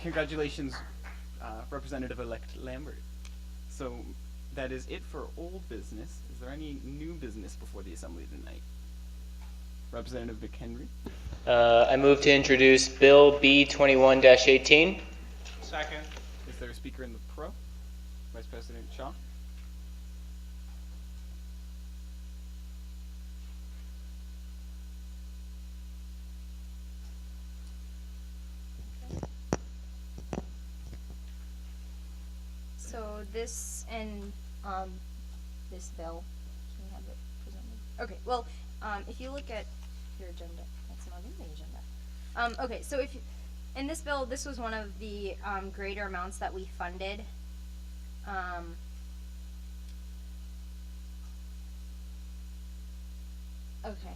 Congratulations, Representative-elect Lambert. So that is it for old business. Is there any new business before the Assembly tonight? Representative McHenry. I move to introduce Bill B21-18. Second. Is there a speaker in the pro? Vice President Shaw. So this and this bill, can we have it presented? Okay, well, if you look at your agenda, that's not in the agenda. Okay, so if you, in this bill, this was one of the greater amounts that we funded. Okay.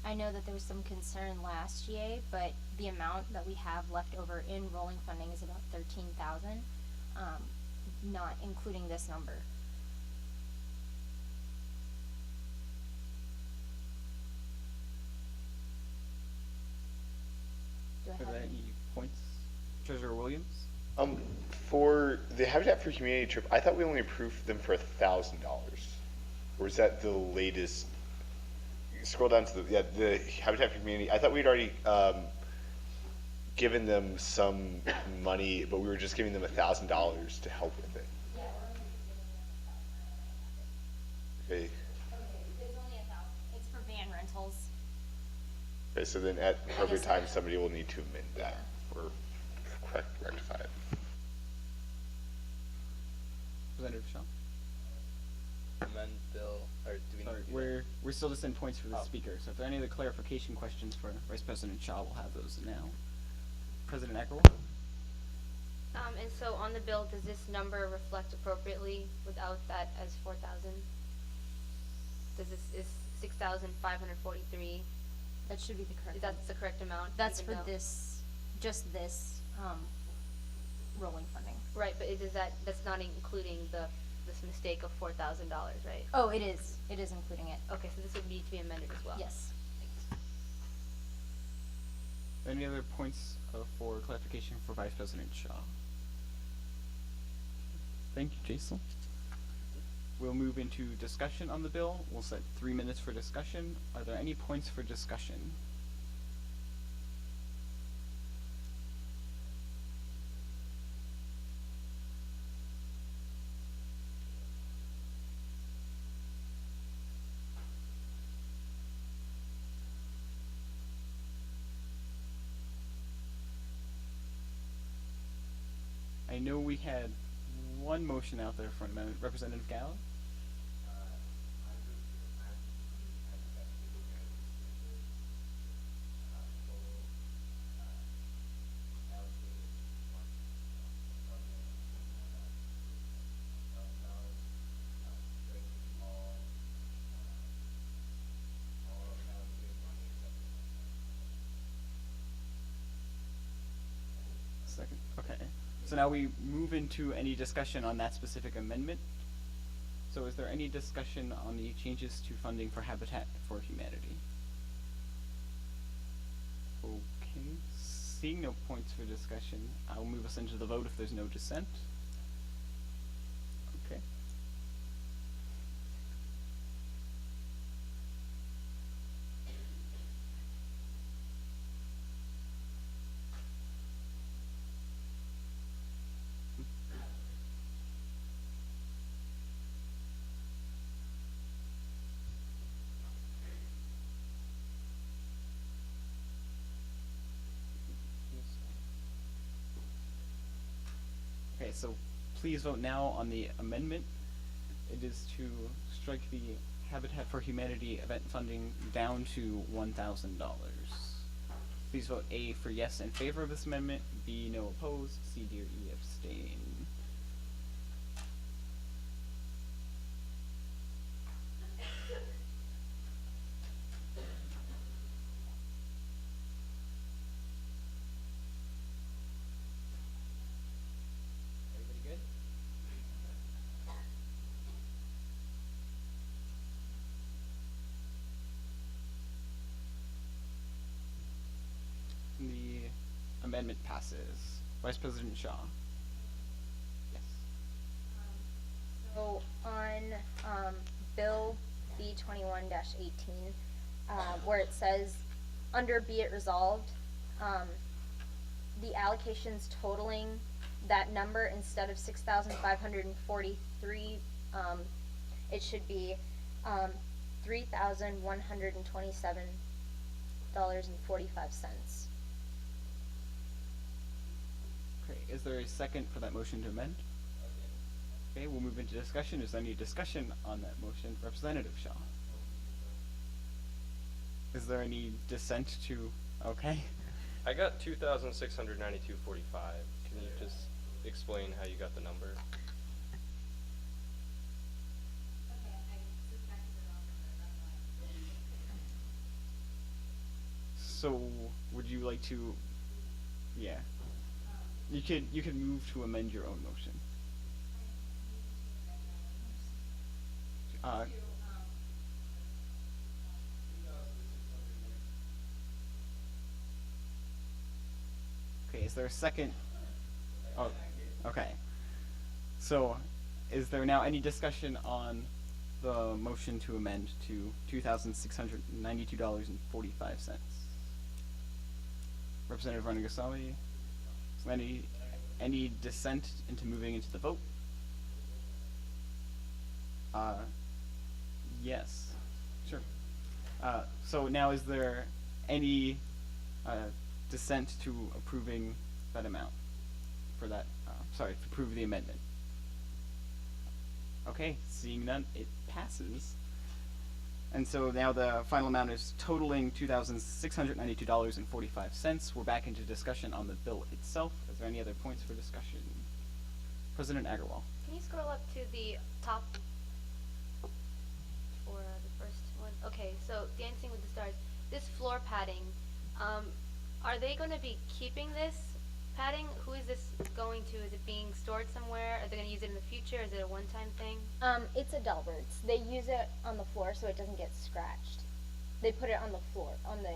I know that there was some concern last year, but the amount that we have left over in rolling funding is about 13,000, not including this number. Do I Are have there any points? Treasurer Williams? For the Habitat for Humanity trip, I thought we only approved them for $1,000. Or is that the latest? Scroll down to the Habitat for Humanity. I thought we'd already given them some money, but we were just giving them $1,000 to help with it. Yeah, Okay. it's only 1,000. It's for van rentals. Okay, so then at the appropriate time, somebody will need to amend that or rectify it. Representative Shaw? Amend bill, or do we Sorry, need to do we're still just in points for the Oh. speaker. So if there are any other clarification questions for Vice President Shaw, we'll have those now. President Ackerwall? And so on the bill, does this number reflect appropriately without that as 4,000? Does this is 6,543? That should be the correct. That's the correct amount? That's even for though- this, just this rolling funding. Right, but that's not including this mistake of $4,000, right? Oh, it is. It is including it. Okay, so this would need to be amended as well. Yes. Thanks. Any other points for clarification for Vice President Shaw? Thank you, Jason. We'll move into discussion on the bill. We'll set 3 minutes for discussion. Are there any points for discussion? I know we had one motion out there for an amendment. Representative Gallo? Second. Okay. So now we move into any discussion on that specific amendment. So is there any discussion on the changes to funding for Habitat for Humanity? Okay. Seeing no points for discussion, I'll move us into the vote if there's no dissent. Okay. Okay, so please vote now on the amendment. It is to strike the Habitat for Humanity event funding down to $1,000. Please vote A for yes in favor of this amendment, B no opposed, C, D, or E abstain. Everybody good? The amendment passes. Vice President Shaw. Yes. So on Bill B21-18, where it says, under be it resolved, the allocations totaling that number instead of 6,543, it should be $3,127.45. Okay, is there a second for that motion to amend? Okay, we'll move into discussion. Is there any discussion on that motion? Representative Shaw. Is there any dissent to, okay? I got 2,692.45. Can you just explain how you got the number? So, would you like to, yeah. You could move to amend your own motion. Okay, is there a second? Oh, okay. So, is there now any discussion on the motion to amend to $2,692.45? Representative Ranagasamy? Is there any dissent into moving into the vote? Yes. Sure. So now is there any dissent to approving that amount for that, sorry, to approve the amendment? Okay, seeing none, it passes. And so now the final amount is totaling $2,692.45. We're back into discussion on the bill itself. Is there any other points for discussion? President Agarwal. Can you scroll up to the top for the first one? Okay, so Dancing with the Stars. This floor padding, are they going to be keeping this padding? Who is this going to? Is it being stored somewhere? Are they going to use it in the future? Is it a one-time thing? It's a Delbert's. They use it on the floor so it doesn't get scratched. They put it on the floor, on the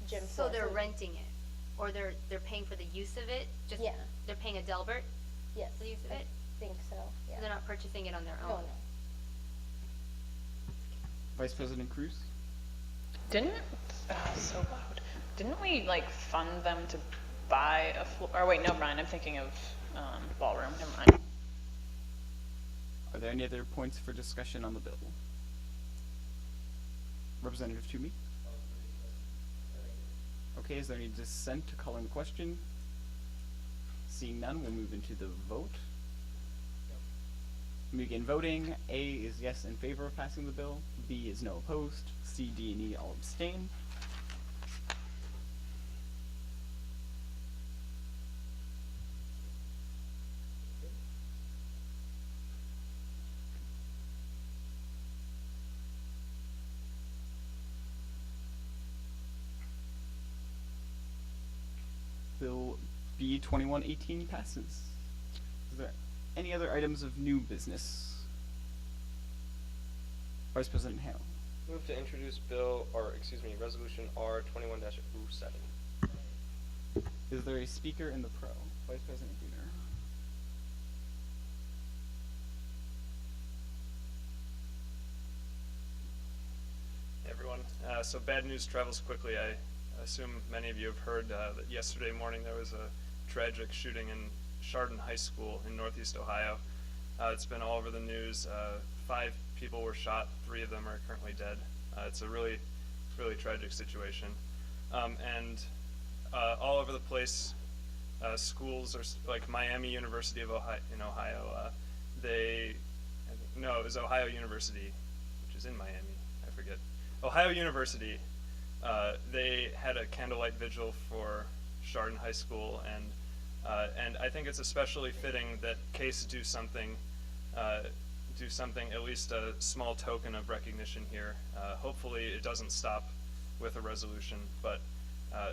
gym So floor. they're renting it, or they're paying for the use of it? Just Yeah. They're paying a Delbert Yes, for the use of I it? think so. Yeah. So they're not purchasing it on their No, own? no. Vice President Cruz? Didn't, so loud. Didn't we like fund them to buy a floor? Or wait, no, Brian, I'm thinking of ballroom. Never mind. Are there any other points for discussion on the bill? Representative Toomey? Okay, is there any dissent to calling the question? Seeing none, we'll move into the vote. We begin voting. A is yes in favor of passing the bill. B is no opposed. C, D, and E all abstain. Bill B2118 passes. Is there any other items of new business? Vice President Hale. Move to introduce resolution R21-07. Is there a speaker in the pro? Vice President Buhner. Hey everyone. So bad news travels quickly. I assume many of you have heard that yesterday morning there was a tragic shooting in Chardon High School in Northeast Ohio. It's been all over the news. 5 people were shot. 3 of them are currently dead. It's a really, really tragic situation. And all over the place, schools or like Miami University of Ohio in Ohio. No, it was Ohio University, which is in Miami. I forget. Ohio University. They had a candlelight vigil for Chardon High School, and I think it's especially fitting that Case do something, at least a small token of recognition here. Hopefully it doesn't stop with a resolution, but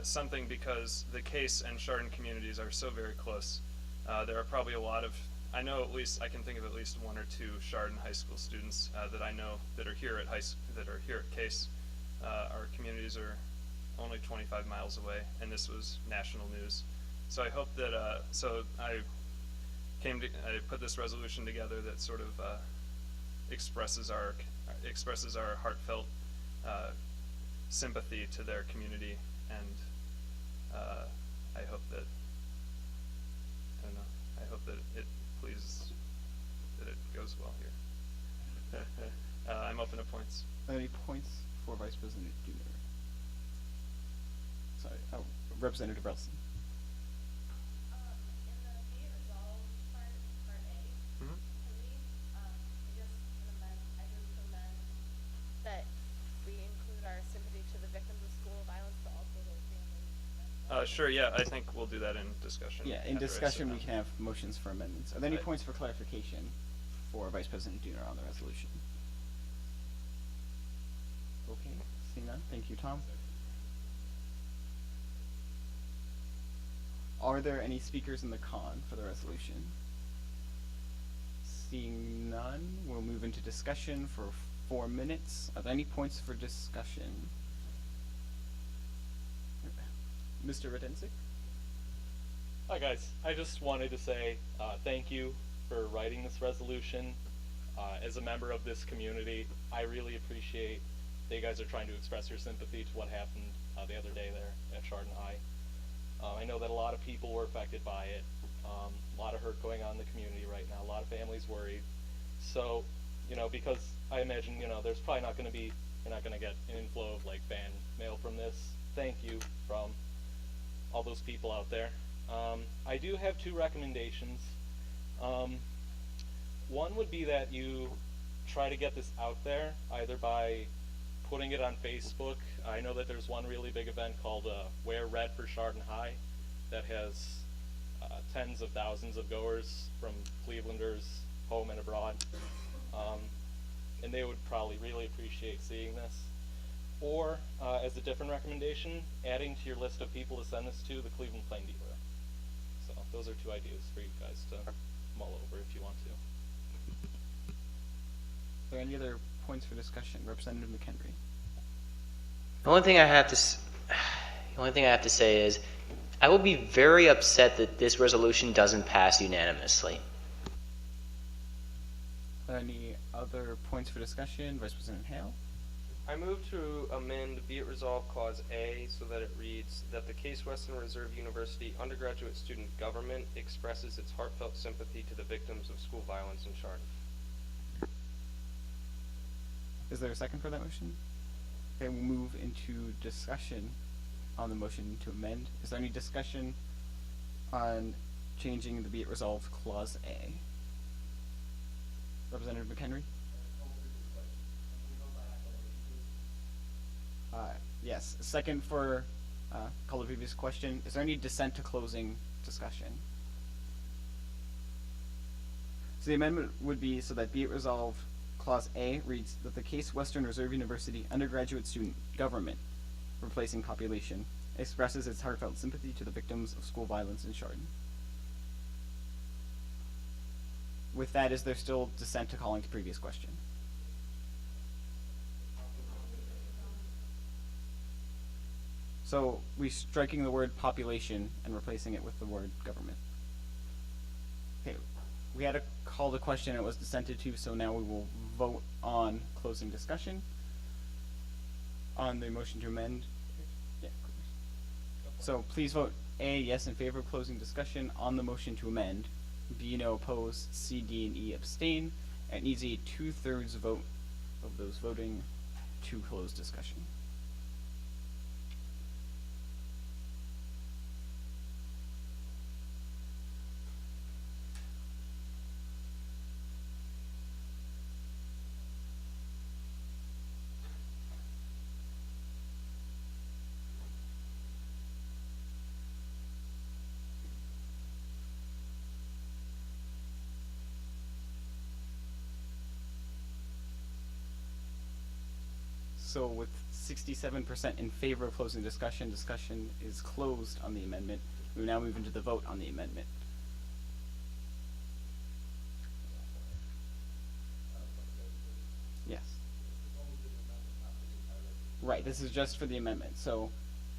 something, because the Case and Chardon communities are so very close. There are probably a lot of, I can think of at least one or two Chardon High School students that I know that are here at Case. Our communities are only 25 miles away, and this was national news. So I hope that, I put this resolution together that sort of expresses our heartfelt sympathy to their community, and I hope that, it goes well here. I'm open to points. Are there any points for Vice President Dooner? Sorry, Representative Relson. In the be it resolved part A, Mhm. can we, I move to amend that we include our sympathy to the victims of school violence, but also their families. Sure, yeah, I think we'll do that in discussion. Yeah, in after I sit discussion we down. can have motions for amendments. Are there any I- points for clarification for Vice President Dooner on the resolution? Okay, seeing none, thank you, Tom. Are there any speakers in the con for the resolution? Seeing none, we'll move into discussion for 4 minutes. Are there any points for discussion? Mr. Redensik? Hi guys, I just wanted to say thank you for writing this resolution. As a member of this community, I really appreciate that you guys are trying to express your sympathy to what happened the other day there at Chardon High. I know that a lot of people were affected by it, a lot of hurt going on in the community right now, a lot of families worried. So, because I imagine, there's probably not going to be, you're not going to get an inflow of like fan mail from this. Thank you from all those people out there. I do have 2 recommendations. One would be that you try to get this out there, either by putting it on Facebook. I know that there's one really big event called Wear Red for Chardon High that has tens of thousands of goers from Clevelanders home and abroad. And they would probably really appreciate seeing this. Or, as a different recommendation, adding to your list of people to send this to the Cleveland Plain Dealer. So those are 2 ideas for you guys to mull over if you want to. Are there any other points for discussion? Representative McHenry? The only thing I have to say is, I will be very upset that this resolution doesn't pass unanimously. Are there any other points for discussion? Vice President Hale? I move to amend Be It Resolved Clause A so that it reads that the Case Western Reserve University undergraduate student government expresses its heartfelt sympathy to the victims of school violence in Chardon. Is there a second for that motion? Okay, we'll move into discussion on the motion to amend. Is there any discussion on changing the Be It Resolved Clause A? Representative McHenry? Yes. Second for call the previous question. Is there any dissent to closing discussion? So the amendment would be so that Be It Resolved Clause A reads that the Case Western Reserve University undergraduate student government, replacing population, expresses its heartfelt sympathy to the victims of school violence in Chardon. With that, is there still dissent to calling to previous question? So we striking the word population and replacing it with the word government. Okay, we had a call to question, it was dissented to, so now we will vote on closing discussion on the motion to amend. Yeah, so please vote A, yes, in favor of closing discussion on the motion to amend. B, no, opposed. C, D, and E, abstain. And needs a 2/3 vote of those voting to close discussion. So with 67% in favor of closing discussion, discussion is closed on the amendment. We will now move into the vote on the amendment. Yes. Right, this is just for the amendment. So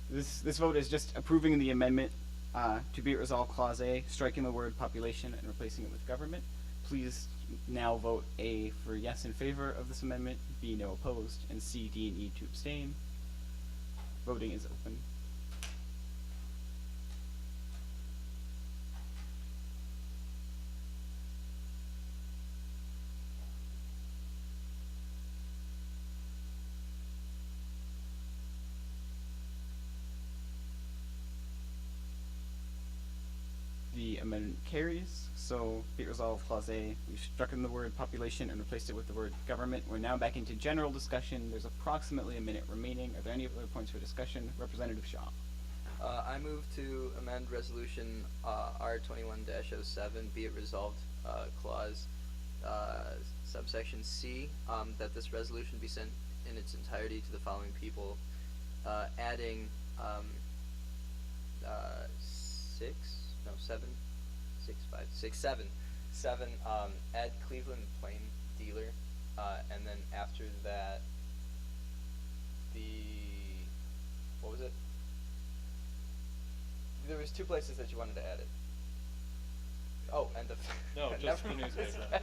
this vote is just approving the amendment to be it resolved clause A, striking the word population and replacing it with government. Please now vote A for yes in favor of this amendment, B no opposed, and C, D, and E to abstain. Voting is open. The amendment carries. So be it resolved clause A, we've struck in the word population and replaced it with the word government. We're now back into general discussion. There's approximately a minute remaining. Are there any other points for discussion? Representative Shaw. I move to amend resolution R21-07, be it resolved, clause subsection C, that this resolution be sent in its entirety to the following people, adding seven, add Cleveland Plain Dealer, and then after that, what was it? There was two places that you wanted to add it. Oh, and the No, just the newspaper.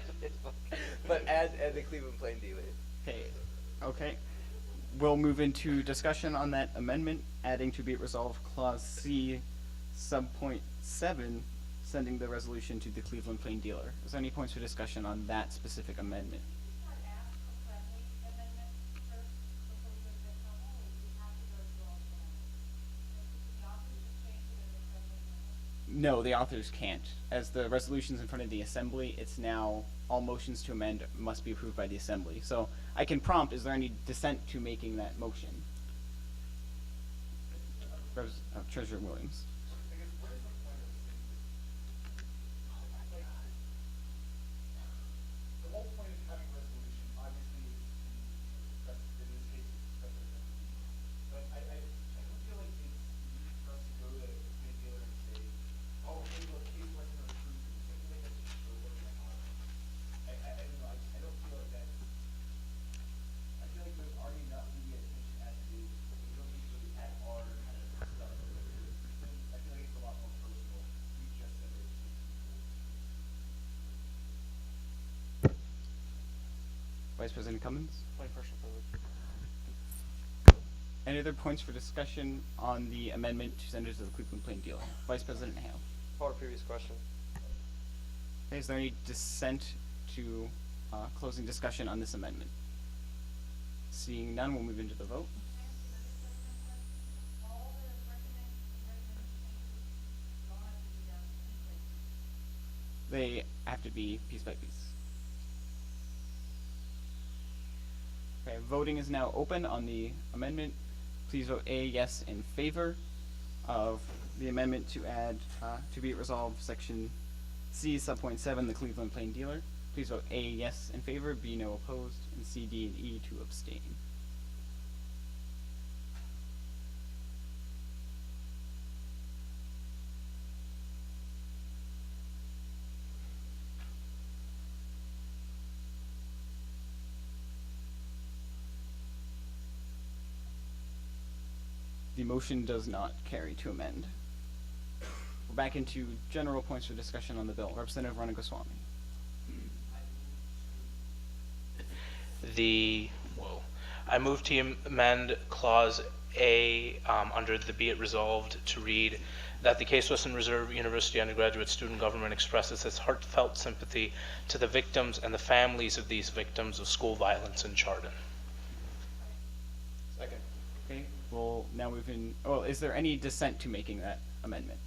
But add the Cleveland Plain Dealer. Okay. We'll move into discussion on that amendment, adding to be it resolved clause C, subpoint 7, sending the resolution to the Cleveland Plain Dealer. Is there any points for discussion on that specific amendment? No, the authors can't. As the resolution's in front of the assembly, it's now all motions to amend must be approved by the assembly. So I can prompt, is there any dissent to making that motion? Treasurer Williams. The whole point of having a resolution, obviously, is to, in this case, but I don't feel like it's easy for us to go to the plain dealer and say, oh, hey, look, case wasn't approved. I feel like that's just showboating my honor. I don't know. I don't feel like that's. I feel like there's already enough media attention as it is. We don't need to really add our kind of stuff to it. I feel like it's a lot more personal. We just said it. Vice President Cummins? My personal privilege. Any other points for discussion on the amendment to send it to the Cleveland Plain Dealer? Vice President Hale. Call the previous question. Okay, is there any dissent to closing discussion on this amendment? Seeing none, we'll move into the vote. They have to be piece by piece. Okay, voting is now open on the amendment. Please vote A, yes, in favor of the amendment to add, to be it resolved, section C, subpoint 7, the Cleveland Plain Dealer. Please vote A, yes, in favor, B, no, opposed, and C, D, and E to abstain. The motion does not carry to amend. We're back into general points for discussion on the bill. Representative Ranagoswamy. I move to amend clause A under the be it resolved to read that the Case Western Reserve University undergraduate student government expresses its heartfelt sympathy to the victims and the families of these victims of school violence in Chardon. Second. Okay, we'll now move in. Oh, is there any dissent to making that amendment?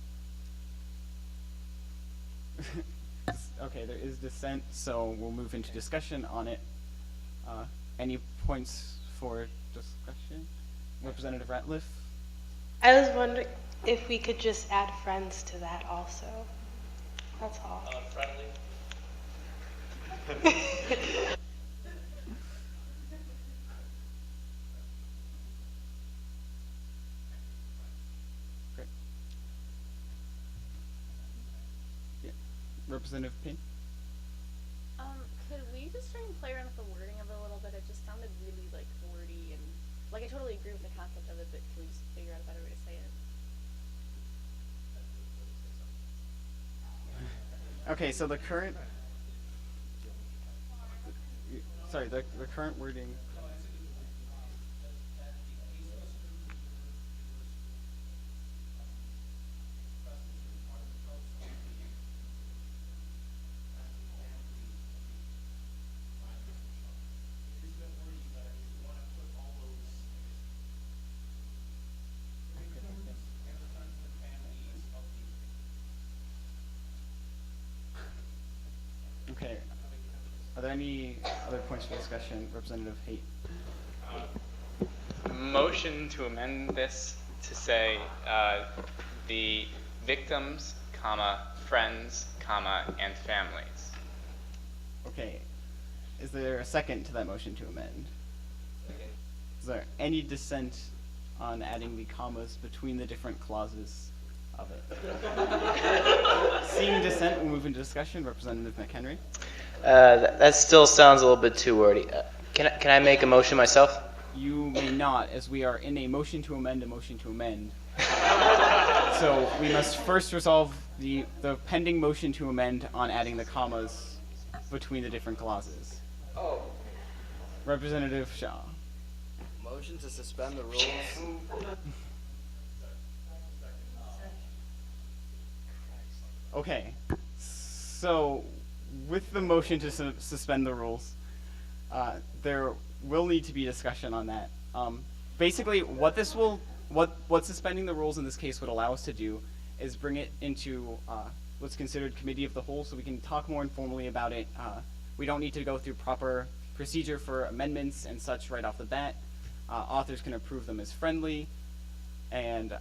Okay, there is dissent, so we'll move into discussion on it. Any points for discussion? Representative Ratliff? I was wondering if we could just add friends to that also. That's all. Friendly? Representative Payne? Could we just try and play around with the wording of it a little bit? It just sounded really like wordy and like I totally agree with the concept of it, but can we just figure out a better way to say it? Okay, so the current, sorry, the current wording. Okay. Are there any other points for discussion? Representative Haight. Motion to amend this to say the victims, comma, friends, comma, and families. Okay. Is there a second to that motion to amend? Second. Is there any dissent on adding the commas between the different clauses of it? Seeing dissent, we'll move into discussion. Representative McHenry. That still sounds a little bit too wordy. Can I make a motion myself? You may not, as we are in a motion to amend a motion to amend. So we must first resolve the pending motion to amend on adding the commas between the different clauses. Oh. Representative Shaw. Motion to suspend the rules. Okay, so with the motion to suspend the rules, there will need to be discussion on that. Basically, what suspending the rules in this case would allow us to do is bring it into what's considered committee of the whole, so we can talk more informally about it. We don't need to go through proper procedure for amendments and such right off the bat. Authors can approve them as friendly, and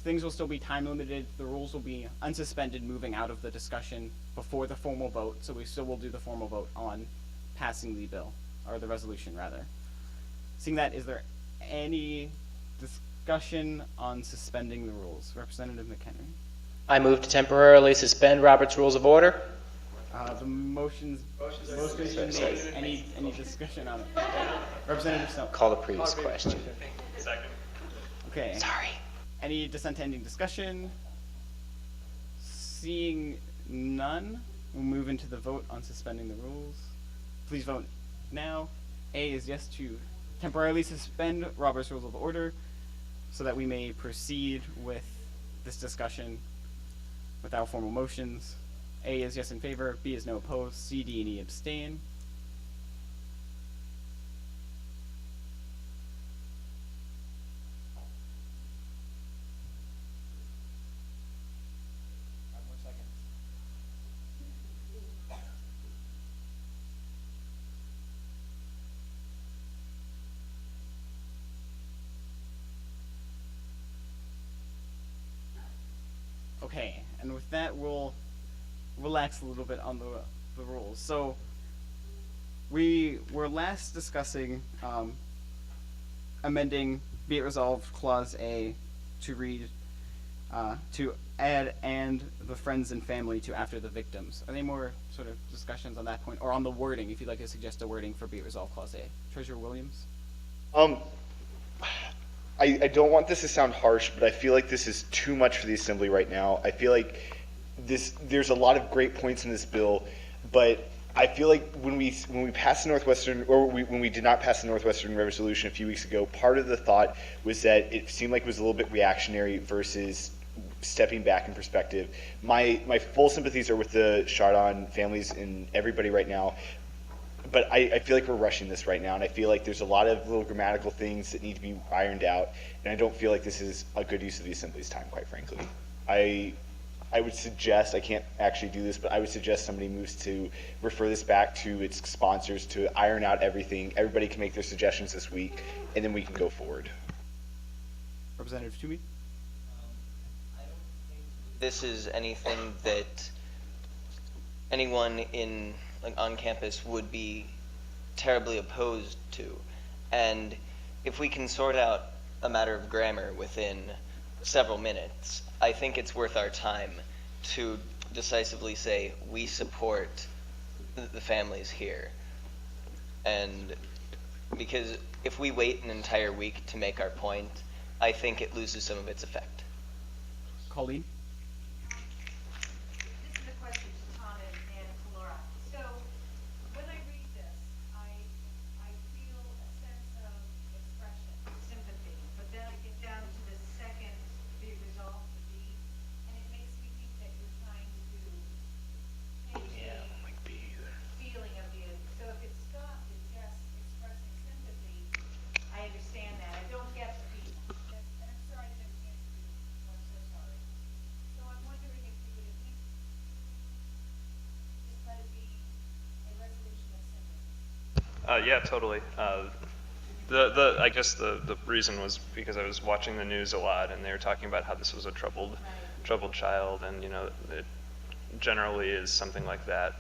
things will still be time limited. The rules will be unsuspended moving out of the discussion before the formal vote, so we still will do the formal vote on passing the bill, or the resolution rather. Seeing that, is there any discussion on suspending the rules? Representative McHenry. I move to temporarily suspend Robert's Rules of Order. The motion's been made. Any discussion on it? Representative Snow. Call the previous question. Second. Okay. Sorry. Any dissent ending discussion? Seeing none, we'll move into the vote on suspending the rules. Please vote now. A is yes to temporarily suspend Robert's Rules of Order so that we may proceed with this discussion without formal motions. A is yes in favor, B is no opposed, C, D, and E abstain. Okay, and with that, we'll relax a little bit on the rules. So we were last discussing amending Be It Resolved Clause A to read to add "and the friends and family" to after the victims. Are there any more sort of discussions on that point, or on the wording, if you'd like to suggest a wording for Be It Resolved Clause A? Treasurer Williams? I don't want this to sound harsh, but I feel like this is too much for the Assembly right now. I feel like there's a lot of great points in this bill, but I feel like when we passed the Northwestern, or when we did not pass the Northwestern resolution a few weeks ago, part of the thought was that it seemed like it was a little bit reactionary versus stepping back in perspective. My full sympathies are with the Chardon families and everybody right now, but I feel like we're rushing this right now, and I feel like there's a lot of little grammatical things that need to be ironed out, and I don't feel like this is a good use of the Assembly's time, quite frankly. I would suggest, I can't actually do this, but I would suggest somebody moves to refer this back to its sponsors to iron out everything. Everybody can make their suggestions this week, and then we can go forward. Representative Toomey? This is anything that anyone on campus would be terribly opposed to. And if we can sort out a matter of grammar within several minutes, I think it's worth our time to decisively say we support the families here. And because if we wait an entire week to make our point, I think it loses some of its effect. Colleen? This is a question to Tom and to Laura. So when I read this, I feel a sense of expression, sympathy, but then I get down to the second, be resolved to be, and it makes me think that you're trying to change the feeling of the, so if it's stopped at just expressing sympathy, I understand that. I don't get the beat. And I'm sorry I didn't answer you. I'm so sorry. So I'm wondering if you would at least just let it be a resolution of sympathy. Yeah, totally. I guess the reason was because I was watching the news a lot, and they were talking about how this was a troubled child, and it generally is something like that.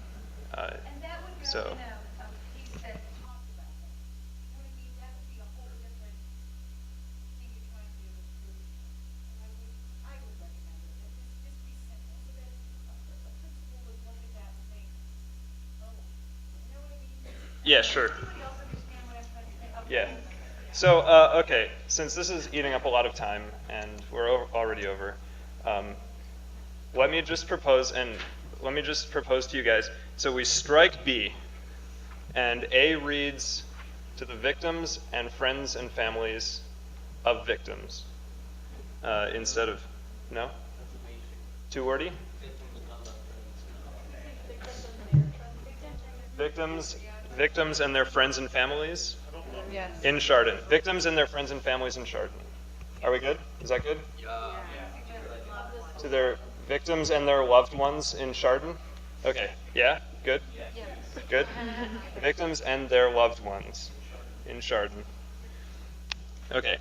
And that would go So. in a piece that talked about that. You know what I mean? That would be a whole different thing you're trying to do. And I would recommend it. That this just be simple, so that a principal would look at that and think, oh, you know what I mean? Yeah, sure. Does anybody else understand what I'm trying to say? Yeah. So, okay, since this is eating up a lot of time, and we're already over, let me just propose to you guys, so we strike B, and A reads to the victims and friends and families of victims, instead of, no? Too wordy? Victims and their friends and families? Yes. In Chardon. Victims and their friends and families in Chardon. Are we good? Is that good? To their victims and their loved ones in Chardon? Okay. Yeah? Good? Good? Victims and their loved ones in Chardon. Okay.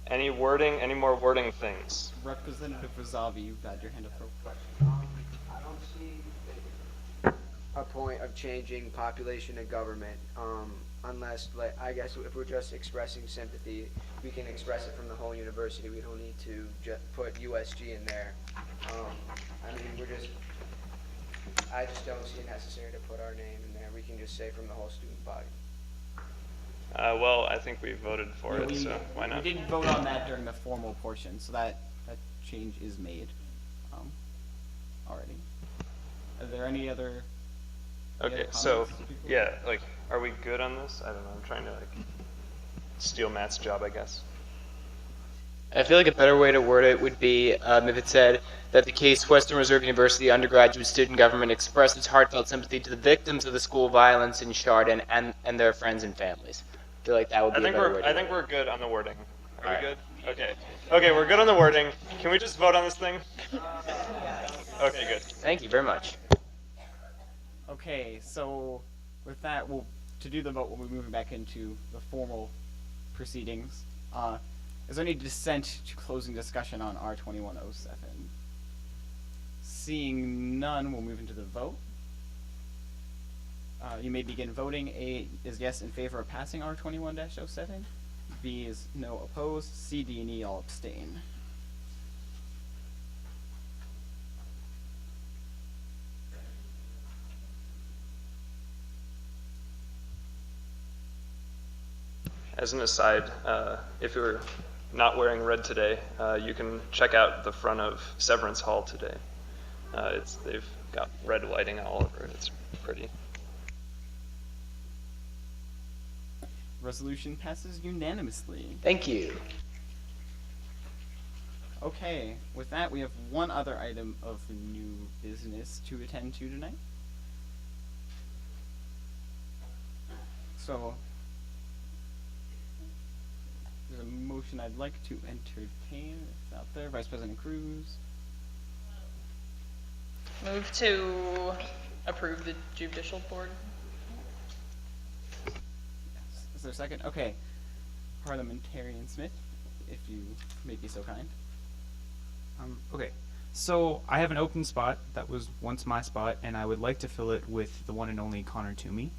Any more wording things? Representative Razavi, you've had your hand up for a I don't see a point of changing population and government, unless, like, I guess if we're just expressing sympathy, we can express it from the whole university. We don't need to put USG in there. I mean, I just don't see it necessary to put our name in there. We can just say from the whole student body. Well, I think we voted for it, so why not? We didn't vote on that during the formal portion, so that change is made already. Are there any other? Okay, so yeah, like, are we good on this? I don't know. I'm trying to steal Matt's job, I guess. I feel like a better way to word it would be if it said that the case Western Reserve University undergraduate student government expressed its heartfelt sympathy to the victims of the school violence in Chardon and their friends and families. I feel like that would be a better way to I think word we're good on the wording. Are All we right. good? Okay. Okay, we're good on the wording. Can we just vote on this thing? Okay, good. Thank you very much. Okay, so with that, to do the vote, we'll be moving back into the formal proceedings. Is there any dissent to closing discussion on R2107? Seeing none, we'll move into the vote. You may begin voting. A is yes in favor of passing R21-07. B is no opposed. C, D, and E all abstain. As an aside, if you're not wearing red today, you can check out the front of Severance Hall today. They've got red lighting all over it. It's pretty. Resolution passes unanimously. Thank you. Okay, with that, we have one other item of new business to attend to tonight. So, there's a motion I'd like to entertain. It's out there. Vice President Cruz. Move to approve the judicial board. Yes. Is there a second? Okay. Parliamentarian Smith, if you may be so kind. Okay, so I have an open spot that was once my spot, and I would like to fill it with the one and only Connor Toomey.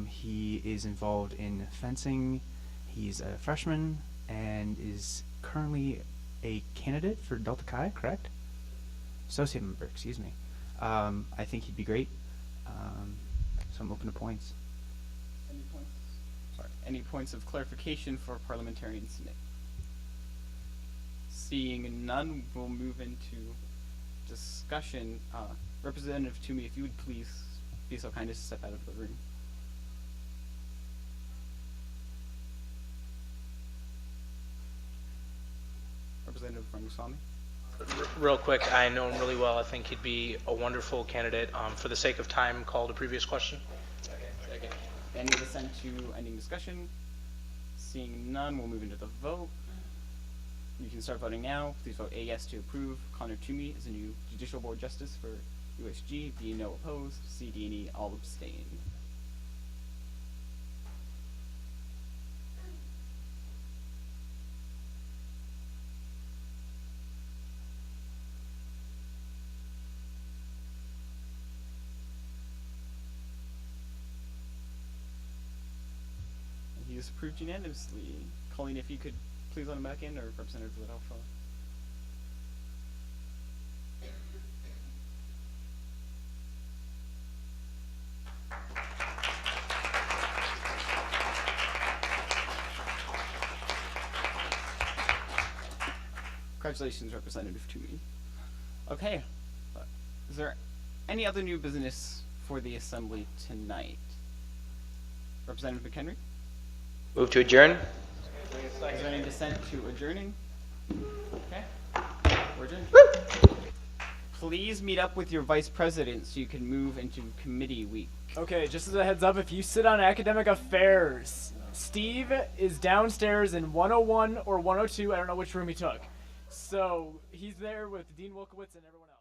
He is involved in fencing. He's a freshman and is currently a candidate for Delta Chi, correct? associate member, excuse me. I think he'd be great. So I'm open to points. Any points? Sorry. Any points of clarification for parliamentarian Smith? Seeing none, we'll move into discussion. Representative Toomey, if you would please be so kind as to step out of the room. Representative Ramaswamy. Real quick, I know him really well. I think he'd be a wonderful candidate. For the sake of time, call the previous question. Okay. Any dissent to ending discussion? Seeing none, we'll move into the vote. You can start voting now. Please vote A, yes to approve Connor Toomey as a new Judicial Board Justice for USG. B, no opposed. C, D, and E, all abstain. And he is approved unanimously. Colleen, if you could please let him back in, or Representative Liddell. Congratulations, Representative Toomey. Okay. Is there any other new business for the Assembly tonight? Representative McHenry? Move to adjourn. Is there any dissent to adjourning? Okay. We're adjourned. Please meet up with your vice president so you can move into committee week. Okay, just as a heads up, if you sit on academic affairs, Steve is downstairs in 101 or 102. I don't know which room he took. So he's there with Dean Wilkowitz and everyone else.